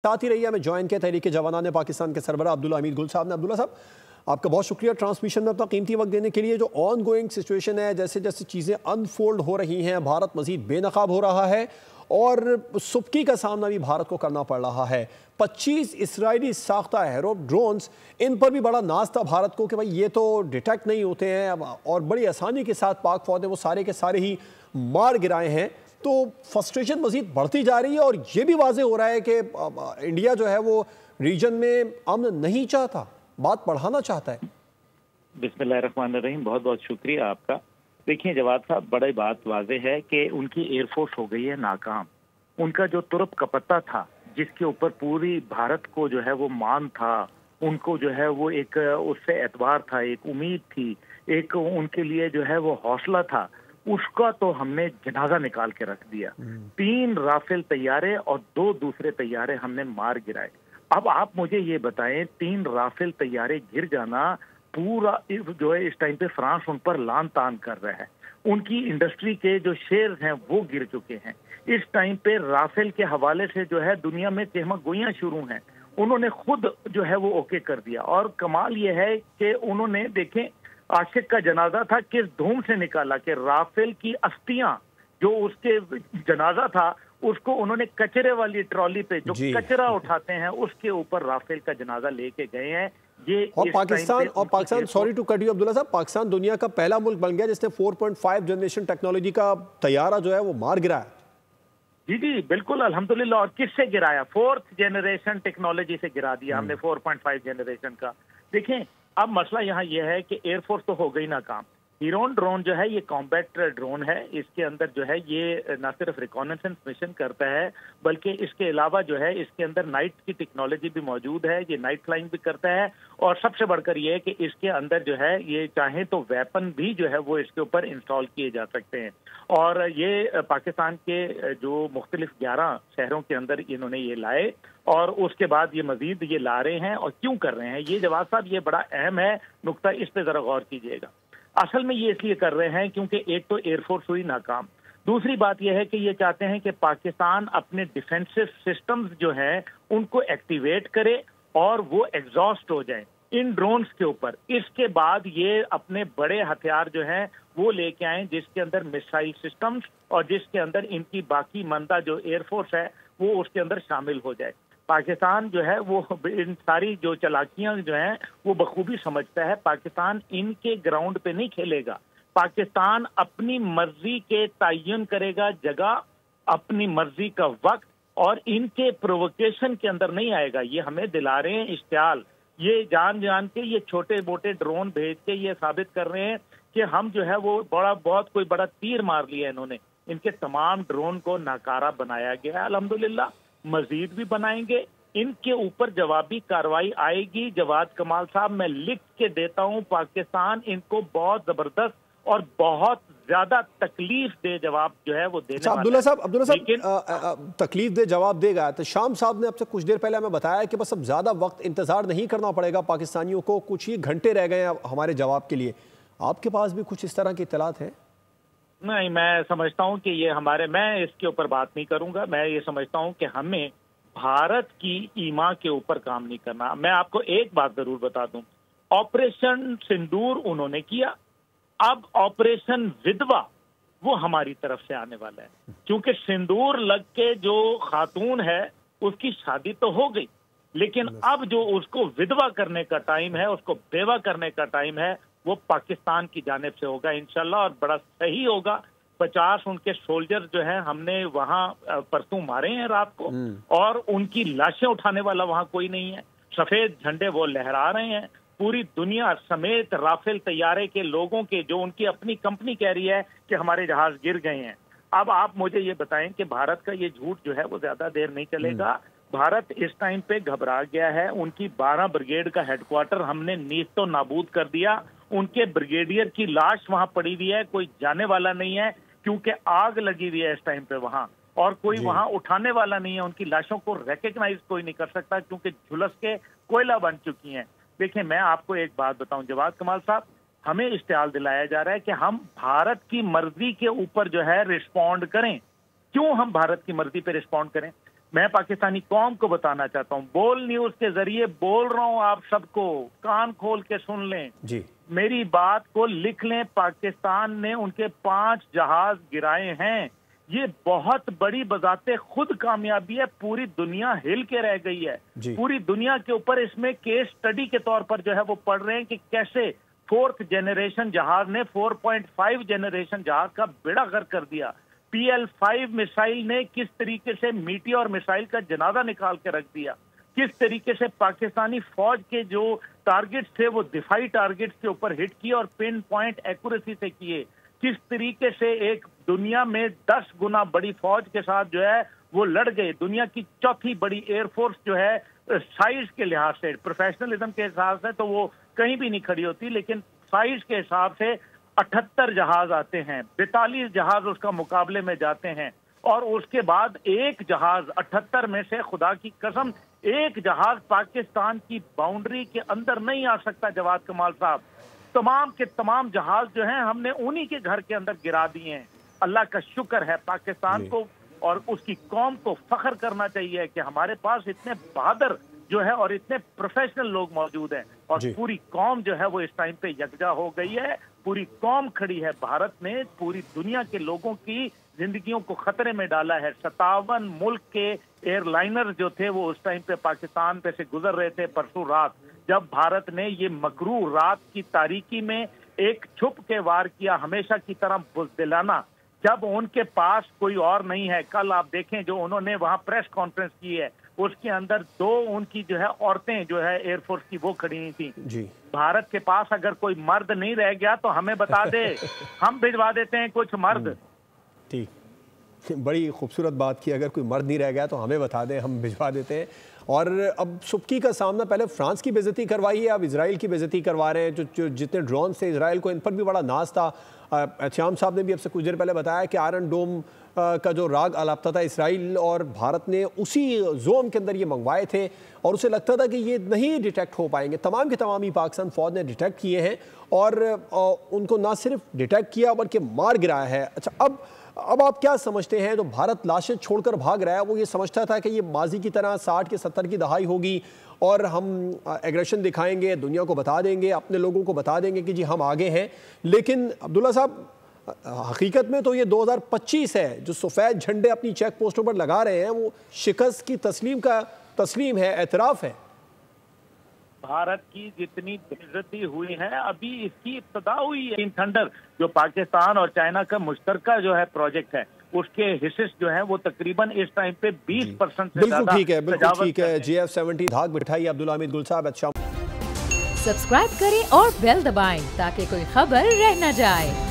साथ ही रही हमें ज्वाइन किया तहरीक जवानान पाकिस्तान के सरबराह अब्दुल्ला हमीद गुल साहब ने। अब्दुल्ला साहब, आपका बहुत शुक्रिया ट्रांसमिशन में अपना कीमती वक्त देने के लिए। जो ऑन गोइंग सिचुएशन है, जैसे जैसे चीज़ें अनफोल्ड हो रही हैं, भारत मजीद बेनकाब हो रहा है और सुबकी का सामना भी भारत को करना पड़ रहा है। 25 इसराइली साख्ता एरोब ड्रोन्स, इन पर भी बड़ा नाज था भारत को कि भाई ये तो डिटेक्ट नहीं होते हैं और बड़ी आसानी के साथ पाक फौज ने वो सारे के सारे ही मार गिराए हैं। तो फ्रस्ट्रेशन मजीद बढ़ती जा रही है और ये भी वाजे हो रहा है कि इंडिया जो है वो रीजन में अमन नहीं चाहता, बात बढ़ाना चाहता है। बिस्मिल्लाहिर्रहमानिर्रहीम, बहुत बहुत शुक्रिया आपका। देखिए जवाद साहब, बड़ी बात वाजे है कि उनकी एयरफोर्स हो गई है नाकाम। उनका जो तुरप कपत्ता था, जिसके ऊपर पूरी भारत को जो है वो मान था, उनको जो है वो एक उससे एतबार था, एक उम्मीद थी, एक उनके लिए जो है वो हौसला था, उसका तो हमने जनाजा निकाल के रख दिया। 3 राफेल तैयारे और 2 दूसरे तैयारे हमने मार गिराए। अब आप मुझे ये बताएं, 3 राफेल तैयारे गिर जाना, पूरा जो है इस टाइम पे फ्रांस उन पर लान तान कर रहा है। उनकी इंडस्ट्री के जो शेयर हैं वो गिर चुके हैं। इस टाइम पे राफेल के हवाले से जो है दुनिया में तहमक गोइयां शुरू हैं। उन्होंने खुद जो है वो ओके कर दिया और कमाल ये है कि उन्होंने, देखें, आशिक का जनाजा था, किस धूम से निकाला कि राफेल की अस्थियां जो उसके जनाजा था उसको उन्होंने कचरे वाली ट्रॉली पे जो कचरा उठाते हैं उसके ऊपर राफेल का जनाजा लेके गए हैं। ये और Pakistan sorry to cut you Abdullah साहब, पाकिस्तान दुनिया का पहला मुल्क बन गया जिसने 4.5 जनरेशन टेक्नोलॉजी का तैयारा जो है वो मार गिराया। जी जी बिल्कुल, अल्हम्दुलिल्लाह। और किससे गिराया? 4th जनरेशन टेक्नोलॉजी से गिरा दिया हमने 4.5 जनरेशन का। देखें, अब मसला यहाँ यह है कि एयरफोर्स तो हो गई ना काम। हीरोन ड्रोन जो है ये कॉम्बैट ड्रोन है। इसके अंदर जो है ये न सिर्फ रिकॉनेसेंस मिशन करता है, बल्कि इसके अलावा जो है इसके अंदर नाइट की टेक्नोलॉजी भी मौजूद है। ये नाइट फ्लाइंग भी करता है और सबसे बढ़कर ये है कि इसके अंदर जो है ये चाहे तो वेपन भी जो है वो इसके ऊपर इंस्टॉल किए जा सकते हैं। और ये पाकिस्तान के जो मुख्तलिफ 11 शहरों के अंदर इन्होंने ये लाए और उसके बाद ये मजीद ये ला रहे हैं। और क्यों कर रहे हैं ये जवाब साहब, ये बड़ा अहम है नुक्ता, इस पे जरा गौर कीजिएगा। असल में ये इसलिए कर रहे हैं क्योंकि एक तो एयरफोर्स हुई नाकाम, दूसरी बात यह है कि ये चाहते हैं कि पाकिस्तान अपने डिफेंसिव सिस्टम्स जो हैं उनको एक्टिवेट करे और वो एग्जॉस्ट हो जाए इन ड्रोन्स के ऊपर। इसके बाद ये अपने बड़े हथियार जो हैं वो लेके आए जिसके अंदर मिसाइल सिस्टम्स और जिसके अंदर इनकी बाकी मंदा जो एयरफोर्स है वो उसके अंदर शामिल हो जाए। पाकिस्तान जो है वो इन सारी जो चालाकियां जो हैं वो बखूबी समझता है। पाकिस्तान इनके ग्राउंड पे नहीं खेलेगा। पाकिस्तान अपनी मर्जी के तयन करेगा जगह, अपनी मर्जी का वक्त, और इनके प्रोवोकेशन के अंदर नहीं आएगा। ये हमें दिला रहे हैं इश्तियाल, ये जान जान के ये छोटे मोटे ड्रोन भेज के ये साबित कर रहे हैं कि हम जो है वो बहुत कोई बड़ा तीर मार लिया इन्होंने। इनके तमाम ड्रोन को नाकारा बनाया गया है। अल्हम्दुलिल्लाह मजीद भी बनाएंगे। इनके ऊपर जवाबी कार्रवाई आएगी। जवाद कमाल साहब, मैं लिख के देता हूं, पाकिस्तान इनको बहुत जबरदस्त और बहुत ज्यादा तकलीफ दे जवाब जो है वो देने वाला अब्दुल्ला साहब तकलीफ दे जवाब देगा। तो शाम साहब ने आपसे कुछ देर पहले हमें बताया कि बस अब ज्यादा वक्त इंतजार नहीं करना पड़ेगा पाकिस्तानियों को, कुछ ही घंटे रह गए हमारे जवाब के लिए। आपके पास भी कुछ इस तरह की इत्तलात है? नहीं, मैं समझता हूं कि ये मैं इसके ऊपर बात नहीं करूंगा। मैं ये समझता हूं कि हमें भारत की ईमा के ऊपर काम नहीं करना। मैं आपको एक बात जरूर बता दूं, ऑपरेशन सिंदूर उन्होंने किया, अब ऑपरेशन विधवा वो हमारी तरफ से आने वाला है। क्योंकि सिंदूर लग के जो खातून है उसकी शादी तो हो गई, लेकिन अब जो उसको विधवा करने का टाइम है, उसको बेवा करने का टाइम है, वो पाकिस्तान की जानिब से होगा इंशाल्लाह, और बड़ा सही होगा। 50 उनके सोल्जर जो हैं हमने वहां परसों मारे हैं रात को, और उनकी लाशें उठाने वाला वहां कोई नहीं है। सफेद झंडे वो लहरा रहे हैं। पूरी दुनिया समेत राफेल तैयारे के लोगों के, जो उनकी अपनी कंपनी कह रही है कि हमारे जहाज गिर गए हैं। अब आप मुझे ये बताएं कि भारत का ये झूठ जो है वो ज्यादा देर नहीं चलेगा। भारत इस टाइम पे घबरा गया है। उनकी 12 ब्रिगेड का हेडक्वार्टर हमने नीस्तो नाबूद कर दिया। उनके ब्रिगेडियर की लाश वहां पड़ी हुई है, कोई जाने वाला नहीं है, क्योंकि आग लगी हुई है इस टाइम पे वहां, और कोई वहां उठाने वाला नहीं है। उनकी लाशों को रिकॉग्नाइज कोई नहीं कर सकता क्योंकि झुलस के कोयला बन चुकी हैं। देखिए, मैं आपको एक बात बताऊं जवाद कमाल साहब, हमें इश्तियाल दिलाया जा रहा है कि हम भारत की मर्जी के ऊपर जो है रिस्पॉन्ड करें। क्यों हम भारत की मर्जी पे रिस्पॉन्ड करें? मैं पाकिस्तानी कौम को बताना चाहता हूँ, बोल न्यूज के जरिए बोल रहा हूँ आप सबको, कान खोल के सुन लें जी, मेरी बात को लिख लें। पाकिस्तान ने उनके 5 जहाज गिराए हैं। ये बहुत बड़ी बजाते खुद कामयाबी है, पूरी दुनिया हिल के रह गई है। पूरी दुनिया के ऊपर इसमें केस स्टडी के तौर पर जो है वो पढ़ रहे हैं कि कैसे 4th जनरेशन जहाज ने 4.5 जनरेशन जहाज का बेड़ा गर्क कर दिया। PL5 मिसाइल ने किस तरीके से मीटियोर मिसाइल का जनाजा निकाल के रख दिया, किस तरीके से पाकिस्तानी फौज के जो टारगेट्स थे वो दिफाई टारगेट्स के ऊपर हिट किए और पिन पॉइंट एक्यूरेसी से किए, किस तरीके से एक दुनिया में 10 गुना बड़ी फौज के साथ जो है वो लड़ गए। दुनिया की 4थी बड़ी एयरफोर्स जो है साइज के लिहाज से, प्रोफेशनलिज्म के हिसाब से तो वो कहीं भी नहीं खड़ी होती, लेकिन साइज के हिसाब से 78 जहाज आते हैं, 42 जहाज उसका मुकाबले में जाते हैं। और उसके बाद एक जहाज 78 में से, खुदा की कसम, एक जहाज पाकिस्तान की बाउंड्री के अंदर नहीं आ सकता। जवाद कमाल साहब, तमाम के तमाम जहाज जो हैं हमने उन्हीं के घर के अंदर गिरा दिए हैं। अल्लाह का शुक्र है, पाकिस्तान को और उसकी कौम को फख्र करना चाहिए कि हमारे पास इतने बहादुर जो है और इतने प्रोफेशनल लोग मौजूद हैं और पूरी कौम जो है वो इस टाइम पे यकजा हो गई है। पूरी कौम खड़ी है। भारत ने पूरी दुनिया के लोगों की जिंदगियों को खतरे में डाला है। 57 मुल्क के एयरलाइनर जो थे वो उस टाइम पे पाकिस्तान पे से गुजर रहे थे परसों रात, जब भारत ने ये मकरूर रात की तारीकी में एक छुप के वार किया, हमेशा की तरह बुज़दिलाना, जब उनके पास कोई और नहीं है। कल आप देखें जो उन्होंने वहां प्रेस कॉन्फ्रेंस की है, उसके अंदर 2 उनकी जो है औरतें जो है एयरफोर्स की वो खड़ी हुई थी जी। भारत के पास अगर कोई मर्द नहीं रह गया तो हमें बता दे, हम भिजवा देते हैं कुछ मर्द। ठीक, बड़ी खूबसूरत बात की, अगर कोई मर्द नहीं रह गया तो हमें बता दें, हम भिजवा देते हैं। और अब सुबकी का सामना, पहले फ्रांस की बेइज्जती करवाई है, अब इसराइल की बेइज्जती करवा रहे हैं। जो जितने ड्रोन से इसराइल को, इन पर भी बड़ा नाज था। श्याम साहब ने भी अब से कुछ देर पहले बताया कि आयरन डोम का जो राग अलापता था इसराइल और भारत ने उसी जोन के अंदर ये मंगवाए थे और उसे लगता था कि ये नहीं डिटेक्ट हो पाएंगे। तमाम के तमाम ही पाकिस्तान फौज ने डिटेक्ट किए हैं और उनको ना सिर्फ डिटेक्ट किया बल्कि मार गिराया है। अच्छा, अब आप क्या समझते हैं? तो भारत लाशें छोड़कर भाग रहा है, वो ये समझता था कि ये माजी की तरह 60 के 70 की दहाई होगी और हम एग्रेशन दिखाएंगे, दुनिया को बता देंगे, अपने लोगों को बता देंगे कि जी हम आगे हैं। लेकिन अब्दुल्ला साहब, हकीकत में तो ये 2025 है, जो सफ़ेद झंडे अपनी चेक पोस्टों पर लगा रहे हैं वो शिकस्त की तस्लीम है, एतराफ़ है। भारत की जितनी बेइज्जती हुई है अभी इसकी इब्तदा हुई है। इन थंडर जो पाकिस्तान और चाइना का मुश्तरका जो है प्रोजेक्ट है, उसके हिस्से जो है वो तकरीबन इस टाइम पे 20% से बिल्कुल ठीक है, बिल्कुल ठीक है। GF70 धाक बिठाई अब्दुल हामिद गुल साहब। अच्छा, सब्सक्राइब करें और बेल दबाएं ताकि कोई खबर रह न जाए।